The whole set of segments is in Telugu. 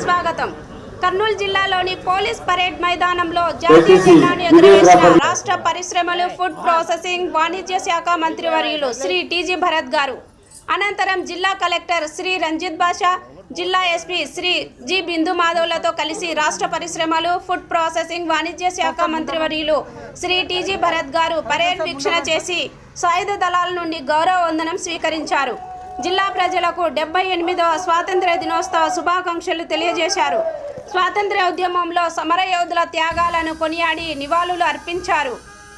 స్వాగతం. కర్నూలు జిల్లాలోని పోలీస్ పరేడ్ మైదానంలో జాతీయ జెండాను ఎగురవేసిన రాష్ట్ర పరిశ్రమలు, ఫుడ్ ప్రాసెసింగ్, వాణిజ్య శాఖ మంత్రివర్యులు శ్రీ టీజీ భరత్ గారు. అనంతరం జిల్లా కలెక్టర్ శ్రీ రంజిత్ బాషా, జిల్లా ఎస్పీ శ్రీ జి బిందు మాధవ్లతో కలిసి రాష్ట్ర పరిశ్రమలు, ఫుడ్ ప్రాసెసింగ్, వాణిజ్య శాఖ మంత్రివర్యులు శ్రీ టీజీ భరత్ గారు పరేడ్ వీక్షణ చేసి సాయుధ దళాల నుండి గౌరవ వందనం స్వీకరించారు. జిల్లా ప్రజలకు 78వ స్వాతంత్ర దినోత్సవ శుభాకాంక్షలు తెలియజేశారు. స్వాతంత్ర్య ఉద్యమంలో సమరయోధుల త్యాగాలను కొనియాడి నివాళులు అర్పించారు.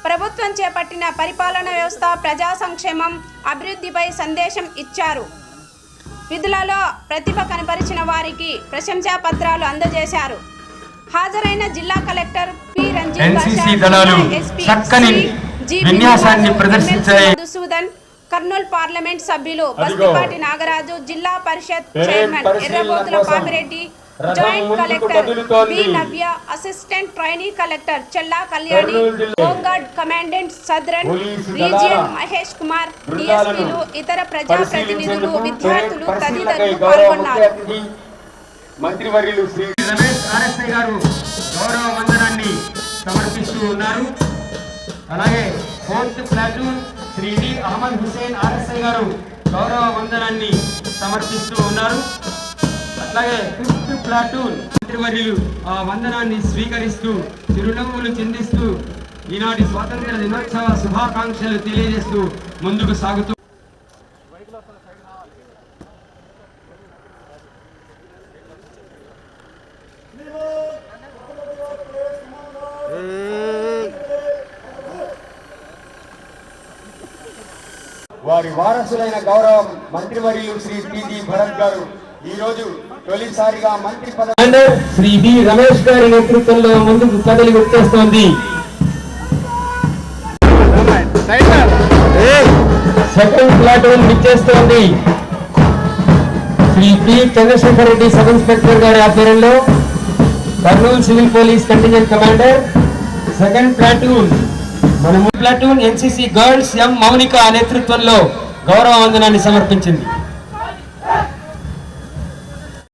ప్రభుత్వం చేపట్టిన పరిపాలన వ్యవస్థ, ప్రజా సంక్షేమం, అభివృద్ధిపై సందేశం ఇచ్చారు. విధులలో ప్రతిభ కనబరిచిన వారికి ప్రశంసా పత్రాలు అందజేశారు. హాజరైన జిల్లా collector P Ranjith Madhusudan, Kurnool parliament సభ్యులు Bastipati Nagaraju, Zilla Parishad chairman Errabothula Papireddy, joint collector B Navya, assistant trainee collector Chella Kalyani, home guard commandant southern region Mahesh Kumar, డిఎస్పీలు, ఇతర ప్రజాప్రతినిధులు, విద్యార్థులు తదితరులు పాల్గొన్నారు. మంత్రివర్యులు శ్రీ రమేష్ ఆర్ఎస్ఐ గారు గౌరవ వందనాన్ని సమర్పిస్తూ ఉన్నారు. అలాగే 4th platoon Shri D Ahmed Hussain RSI గారు గౌరవ వందనాన్ని సమర్పిస్తూ ఉన్నారు. అట్లాగే 5th ప్లాటూన్ మంత్రివర్యులు ఆ వందనాన్ని స్వీకరిస్తూ చిరునవ్వులు చిందిస్తూ ఈనాటి స్వాతంత్ర దినోత్సవ శుభాకాంక్షలు తెలియజేస్తూ ముందుకు సాగుతూ వారి వారసులైన గౌరవ మంత్రివర్యులు శ్రీ టీజీ భరత్ గారు ఈ రోజు తొలిసారిగా మంత్రి పదవి శ్రీ బి రమేష్ గారి నేతృత్వంలో ముందుకు కదలి వచ్చేస్తోంది. సెకండ్ ప్లాటూన్ విచ్చేస్తోంది. Shri P Chandrasekhar Reddy sub inspector గారి ఆధ్వర్యంలో Kurnool civil police contingent commander. Second platoon మన platoon NCC girls M Mounika నేతృత్వంలో గౌరవ వందనాన్ని సమర్పించింది.